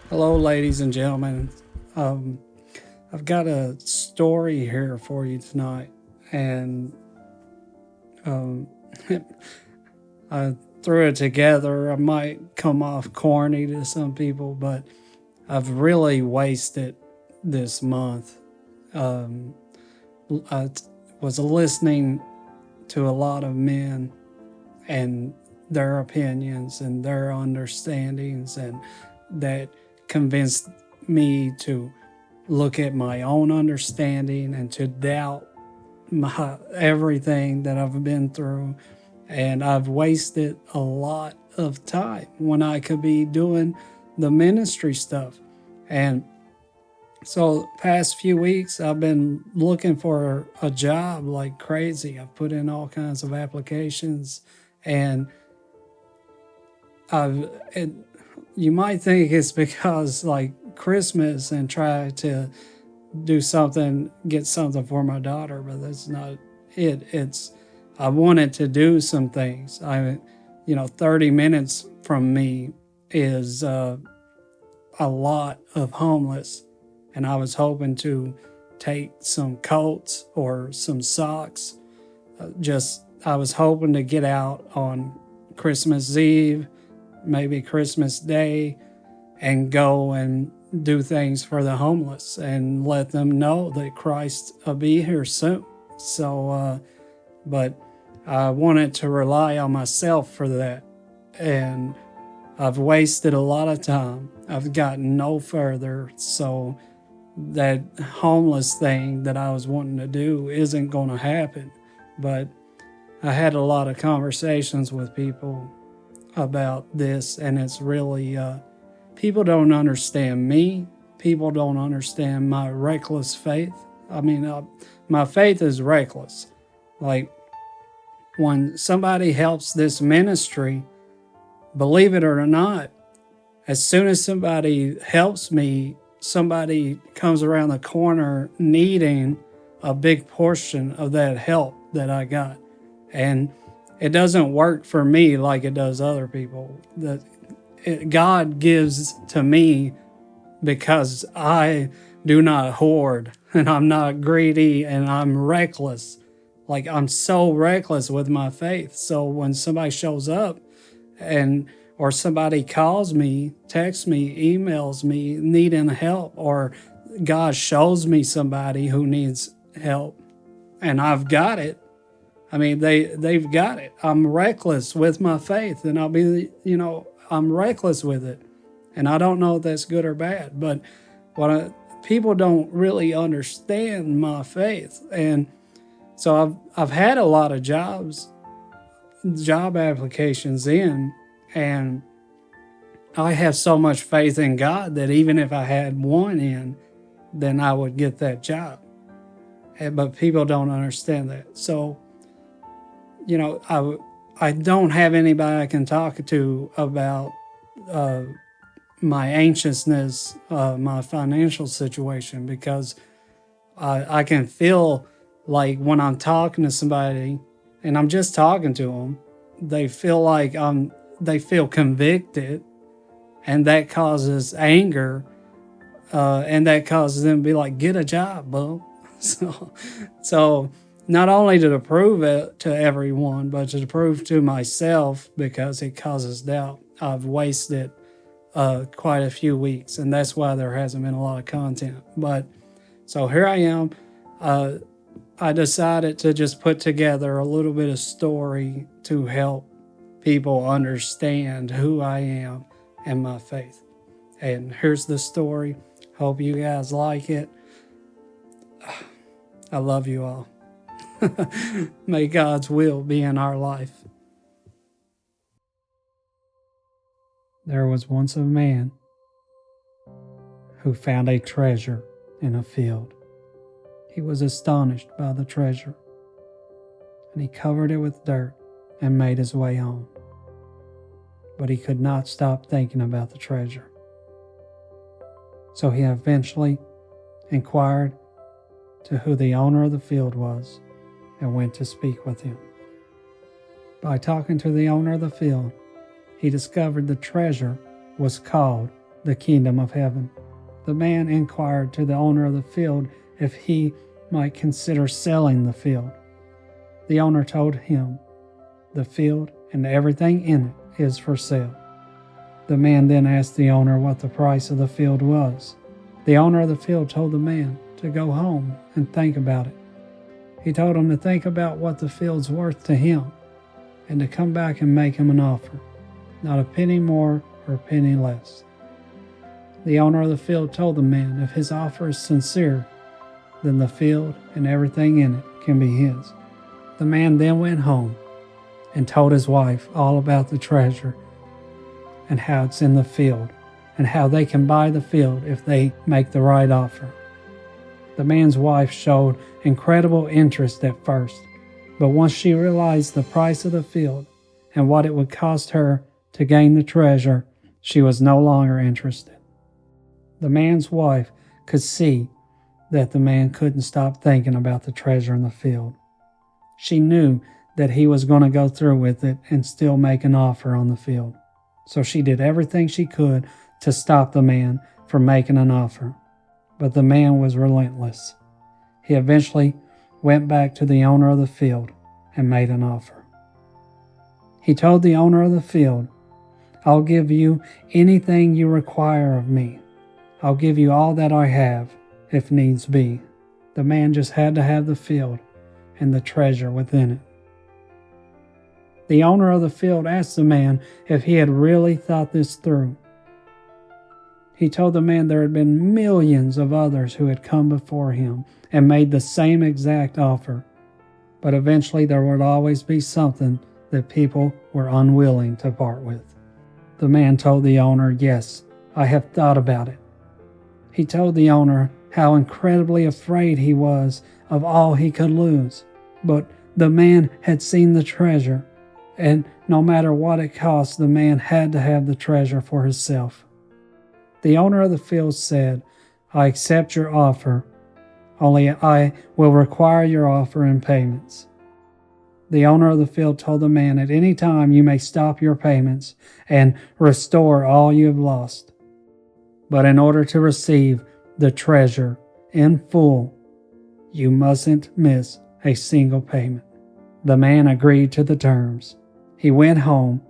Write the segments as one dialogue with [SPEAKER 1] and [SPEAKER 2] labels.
[SPEAKER 1] Hello, ladies and gentlemen. Um, I've got a story here for you tonight, and um, I threw it together. I might come off corny to some people, but I've really wasted this month. Um, I was listening to a lot of men and their opinions and their understandings, and that convinced me to look at my own understanding and to doubt everything that I've been through. And I've wasted a lot of time when I could be doing the ministry stuff. And so past few weeks I've been looking for a job like crazy. I've put in all kinds of applications, and I've it, you might think it's because like Christmas and try to do something, get something for my daughter, but that's not it. It's I wanted to do some things. 30 minutes from me is a lot of homeless, and I was hoping to take some coats or some socks. I was hoping to get out on Christmas Eve, maybe Christmas Day, and go and do things for the homeless and let them know that Christ will be here soon. But I wanted to rely on myself for that. And I've wasted a lot of time. I've gotten no further. So that homeless thing that I was wanting to do isn't going to happen. But I had a lot of conversations with people about this, and it's really, people don't understand me. People don't understand my reckless faith. My faith is reckless. Like, when somebody helps this ministry, believe it or not, as soon as somebody helps me, somebody comes around the corner needing a big portion of that help that I got. And it doesn't work for me like it does other people. God gives to me because I do not hoard, and I'm not greedy, and I'm reckless. Like, I'm so reckless with my faith. So when somebody shows up or somebody calls me, texts me, emails me needing help, or God shows me somebody who needs help and I've got it. They've got it. I'm reckless with my faith, and I'm reckless with it. And I don't know if that's good or bad, but people don't really understand my faith. And so I've had a lot of job applications in, and I have so much faith in God that even if I had one in, then I would get that job. But people don't understand that. So, I don't have anybody I can talk to about my anxiousness, my financial situation, because I can feel like when I'm talking to somebody and I'm just talking to them, they feel like they feel convicted, and that causes anger, and that causes them to be like, get a job, bro. So not only to prove it to everyone, but to prove to myself, because it causes doubt. I've wasted quite a few weeks, and that's why there hasn't been a lot of content. But so here I am. I decided to just put together a little bit of story to help people understand who I am and my faith. And here's the story. Hope you guys like it. I love you all. May God's will be in our life. There was once a man who found a treasure in a field. He was astonished by the treasure, and he covered it with dirt and made his way home. But he could not stop thinking about the treasure. So he eventually inquired to who the owner of the field was and went to speak with him. By talking to the owner of the field, he discovered the treasure was called the kingdom of heaven. The man inquired to the owner of the field if he might consider selling the field. The owner told him, "The field and everything in it is for sale." The man then asked the owner what the price of the field was. The owner of the field told the man to go home and think about it. He told him to think about what the field's worth to him and to come back and make him an offer, not a penny more or a penny less. The owner of the field told the man if his offer is sincere, then the field and everything in it can be his. The man then went home and told his wife all about the treasure and how it's in the field and how they can buy the field if they make the right offer. The man's wife showed incredible interest at first, but once she realized the price of the field and what it would cost her to gain the treasure, she was no longer interested. The man's wife could see that the man couldn't stop thinking about the treasure in the field. She knew that he was going to go through with it and still make an offer on the field. So she did everything she could to stop the man from making an offer. But the man was relentless. He eventually went back to the owner of the field and made an offer. He told the owner of the field, "I'll give you anything you require of me. I'll give you all that I have, if needs be." The man just had to have the field and the treasure within it. The owner of the field asked the man if he had really thought this through. He told the man there had been millions of others who had come before him and made the same exact offer, but eventually there would always be something that people were unwilling to part with. The man told the owner, "Yes, I have thought about it." He told the owner how incredibly afraid he was of all he could lose, but the man had seen the treasure, and no matter what it cost, the man had to have the treasure for himself. The owner of the field said, "I accept your offer, only I will require your offer in payments." The owner of the field told the man, "At any time you may stop your payments and restore all you have lost. But in order to receive the treasure in full, you mustn't miss a single payment." The man agreed to the terms. He went home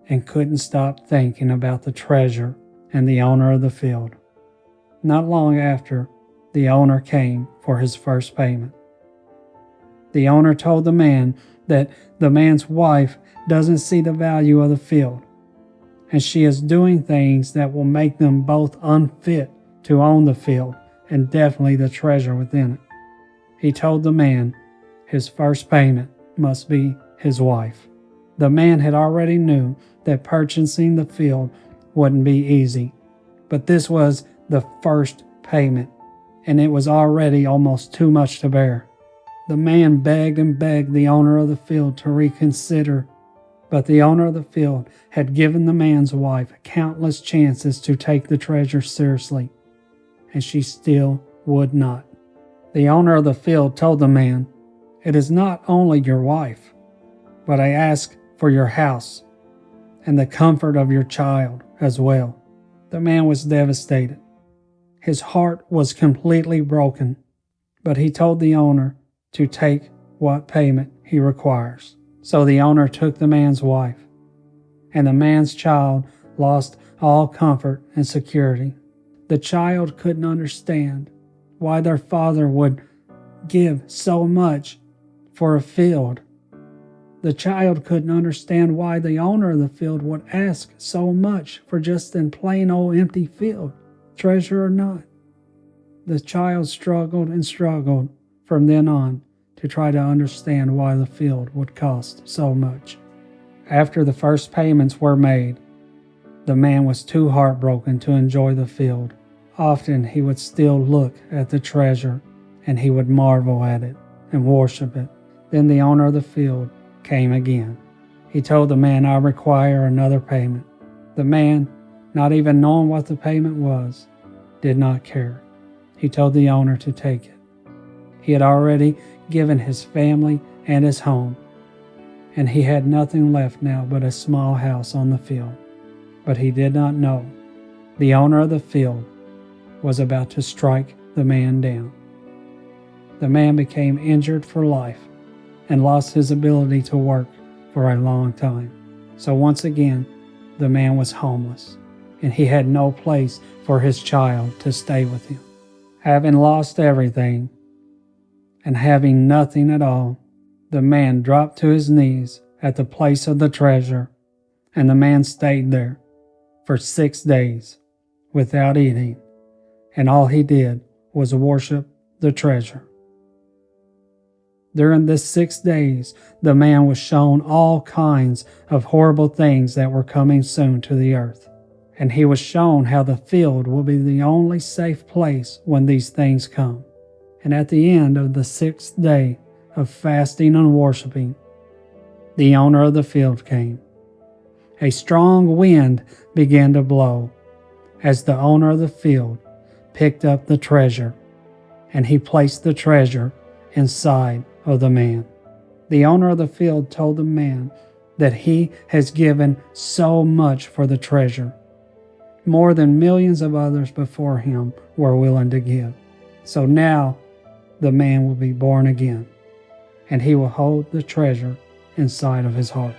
[SPEAKER 1] and couldn't stop thinking about the treasure and the owner of the field. Not long after, the owner came for his first payment. The owner told the man that the man's wife doesn't see the value of the field, and she is doing things that will make them both unfit to own the field and definitely the treasure within it. He told the man his first payment must be his wife. The man had already knew that purchasing the field wouldn't be easy, but this was the first payment, and it was already almost too much to bear. The man begged and begged the owner of the field to reconsider, but the owner of the field had given the man's wife countless chances to take the treasure seriously, and she still would not. The owner of the field told the man, "It is not only your wife, but I ask for your house and the comfort of your child as well." The man was devastated. His heart was completely broken, but he told the owner to take what payment he requires. So the owner took the man's wife, and the man's child lost all comfort and security. The child couldn't understand why their father would give so much for a field. The child couldn't understand why the owner of the field would ask so much for just a plain old empty field, treasure or not. The child struggled and struggled from then on to try to understand why the field would cost so much. After the first payments were made, the man was too heartbroken to enjoy the field. Often he would still look at the treasure and he would marvel at it and worship it. Then the owner of the field came again. He told the man, "I require another payment." The man, not even knowing what the payment was, did not care. He told the owner to take it. He had already given his family and his home, and he had nothing left now but a small house on the field. But he did not know The owner of the field was about to strike the man down. The man became injured for life and lost his ability to work for a long time. So once again, the man was homeless, and he had no place for his child to stay with him. Having lost everything and having nothing at all, the man dropped to his knees at the place of the treasure, and the man stayed there for 6 days without eating, and all he did was worship the treasure. During this 6 days, the man was shown all kinds of horrible things that were coming soon to the earth, and he was shown how the field will be the only safe place when these things come. And at the end of the 6th day of fasting and worshiping, the owner of the field came. A strong wind began to blow as the owner of the field picked up the treasure, and he placed the treasure inside of the man. The owner of the field told the man that he has given so much for the treasure, more than millions of others before him were willing to give. So now the man will be born again, and he will hold the treasure inside of his heart.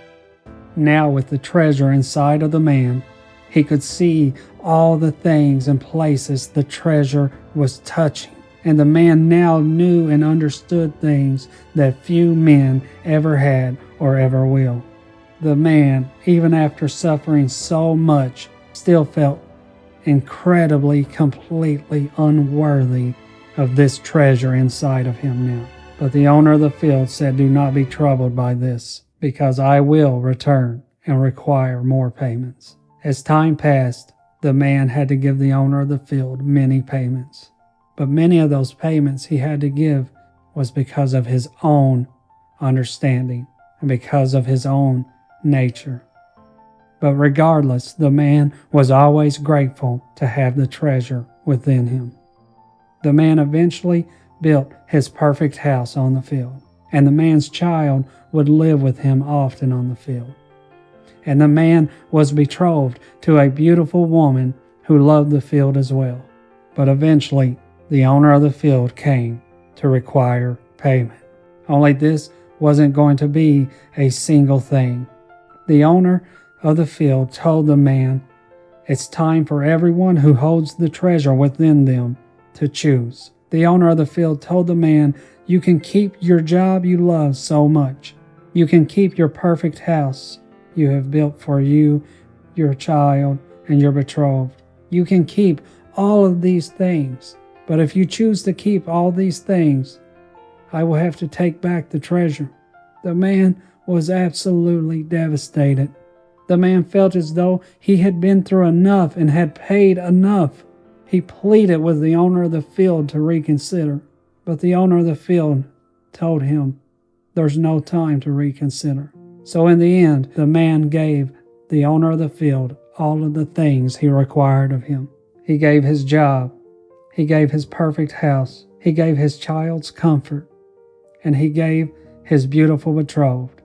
[SPEAKER 1] Now with the treasure inside of the man, he could see all the things and places the treasure was touching. And the man now knew and understood things that few men ever had or ever will. The man, even after suffering so much, still felt incredibly, completely unworthy of this treasure inside of him now. But the owner of the field said, "Do not be troubled by this, because I will return and require more payments." As time passed, the man had to give the owner of the field many payments. But many of those payments he had to give was because of his own understanding and because of his own nature. But regardless, the man was always grateful to have the treasure within him. The man eventually built his perfect house on the field, and the man's child would live with him often on the field. And the man was betrothed to a beautiful woman who loved the field as well. But eventually, the owner of the field came to require payment. Only this wasn't going to be a single thing. The owner of the field told the man, "It's time for everyone who holds the treasure within them to choose." The owner of the field told the man, "You can keep your job you love so much. You can keep your perfect house you have built for you, your child, and your betrothed. You can keep all of these things. But if you choose to keep all these things, I will have to take back the treasure." The man was absolutely devastated. The man felt as though he had been through enough and had paid enough. He pleaded with the owner of the field to reconsider, but the owner of the field told him there's no time to reconsider. So in the end, the man gave the owner of the field all of the things he required of him. He gave his job. He gave his perfect house. He gave his child's comfort. And he gave his beautiful betrothed,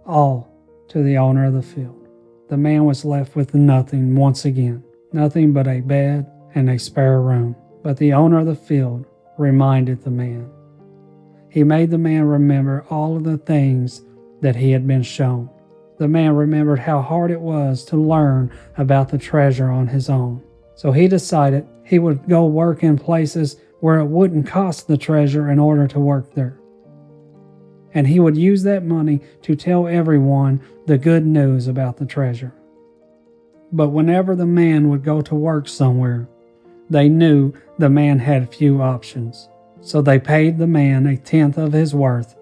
[SPEAKER 1] all to the owner of the field. The man was left with nothing once again, nothing but a bed and a spare room. But the owner of the field reminded the man. He made the man remember all of the things that he had been shown. The man remembered how hard it was to learn about the treasure on his own. So he decided he would go work in places where it wouldn't cost the treasure in order to work there. And he would use that money to tell everyone the good news about the treasure. But whenever the man would go to work somewhere, they knew the man had few options. So they paid the man 1/10 of his worth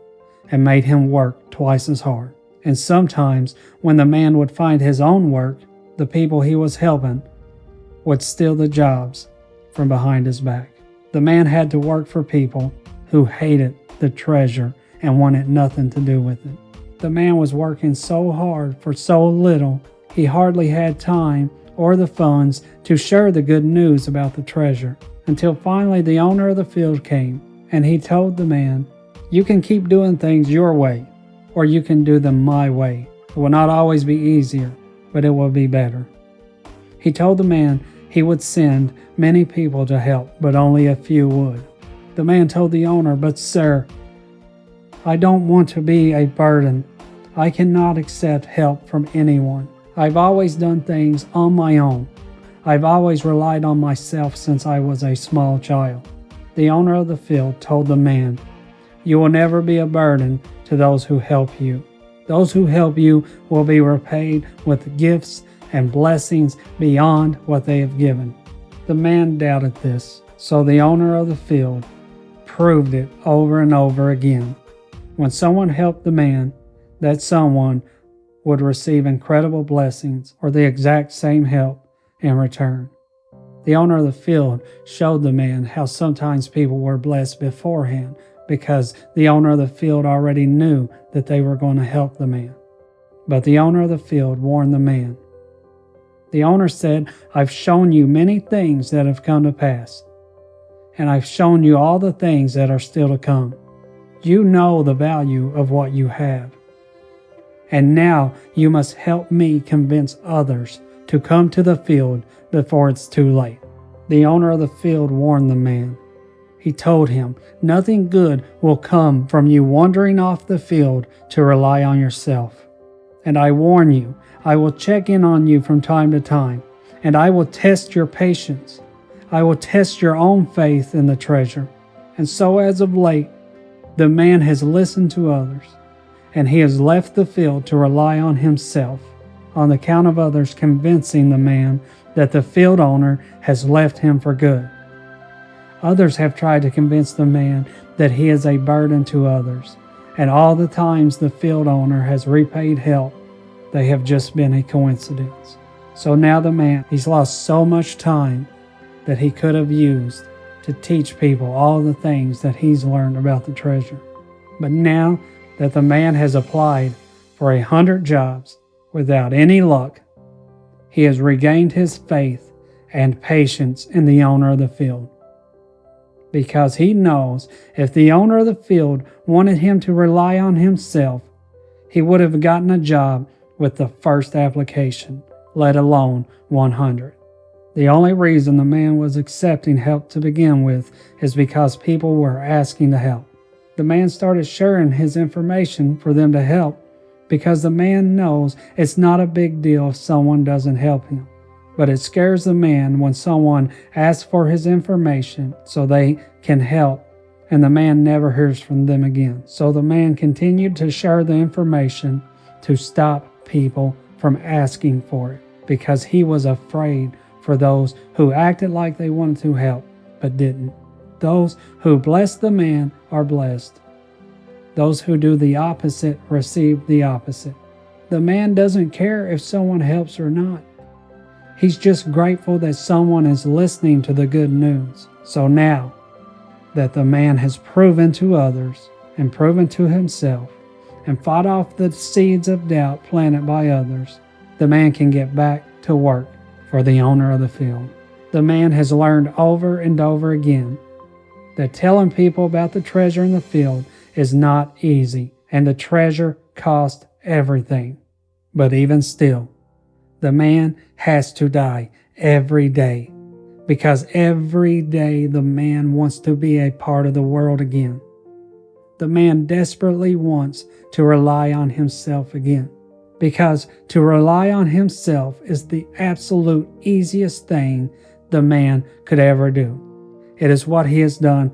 [SPEAKER 1] and made him work twice as hard. And sometimes when the man would find his own work, the people he was helping would steal the jobs from behind his back. The man had to work for people who hated the treasure and wanted nothing to do with it. The man was working so hard for so little, he hardly had time or the funds to share the good news about the treasure, until finally the owner of the field came, and he told the man, "You can keep doing things your way, or you can do them my way. It will not always be easier, but it will be better." He told the man he would send many people to help, but only a few would. The man told the owner, "But sir, I don't want to be a burden. I cannot accept help from anyone. I've always done things on my own. I've always relied on myself since I was a small child." The owner of the field told the man, "You will never be a burden to those who help you. Those who help you will be repaid with gifts and blessings beyond what they have given." The man doubted this, so the owner of the field proved it over and over again. When someone helped the man, that someone would receive incredible blessings or the exact same help in return. The owner of the field showed the man how sometimes people were blessed beforehand because the owner of the field already knew that they were going to help the man. But the owner of the field warned the man. The owner said, "I've shown you many things that have come to pass, and I've shown you all the things that are still to come. You know the value of what you have. And now you must help me convince others to come to the field before it's too late." The owner of the field warned the man. He told him, "Nothing good will come from you wandering off the field to rely on yourself. And I warn you, I will check in on you from time to time, and I will test your patience. I will test your own faith in the treasure." And so as of late, the man has listened to others, and he has left the field to rely on himself, on the count of others convincing the man that the field owner has left him for good. Others have tried to convince the man that he is a burden to others, and all the times the field owner has repaid help, they have just been a coincidence. So now the man, he's lost so much time that he could have used to teach people all the things that he's learned about the treasure. But now that the man has applied for 100 jobs without any luck, he has regained his faith and patience in the owner of the field. Because he knows if the owner of the field wanted him to rely on himself, he would have gotten a job with the first application, let alone 100. The only reason the man was accepting help to begin with is because people were asking to help. The man started sharing his information for them to help because the man knows it's not a big deal if someone doesn't help him. But it scares the man when someone asks for his information so they can help, and the man never hears from them again. So the man continued to share the information to stop people from asking for it because he was afraid for those who acted like they wanted to help but didn't. Those who bless the man are blessed. Those who do the opposite receive the opposite. The man doesn't care if someone helps or not. He's just grateful that someone is listening to the good news. So now that the man has proven to others and proven to himself and fought off the seeds of doubt planted by others, the man can get back to work for the owner of the field. The man has learned over and over again that telling people about the treasure in the field is not easy, and the treasure cost everything. But even still, the man has to die every day, because every day the man wants to be a part of the world again. The man desperately wants to rely on himself again, because to rely on himself is the absolute easiest thing the man could ever do. It is what he has done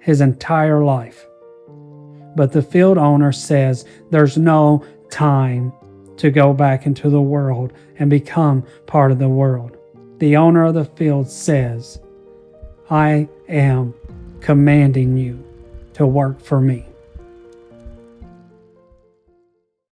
[SPEAKER 1] his entire life. But the field owner says there's no time to go back into the world and become part of the world. The owner of the field says, "I am commanding you to work for me."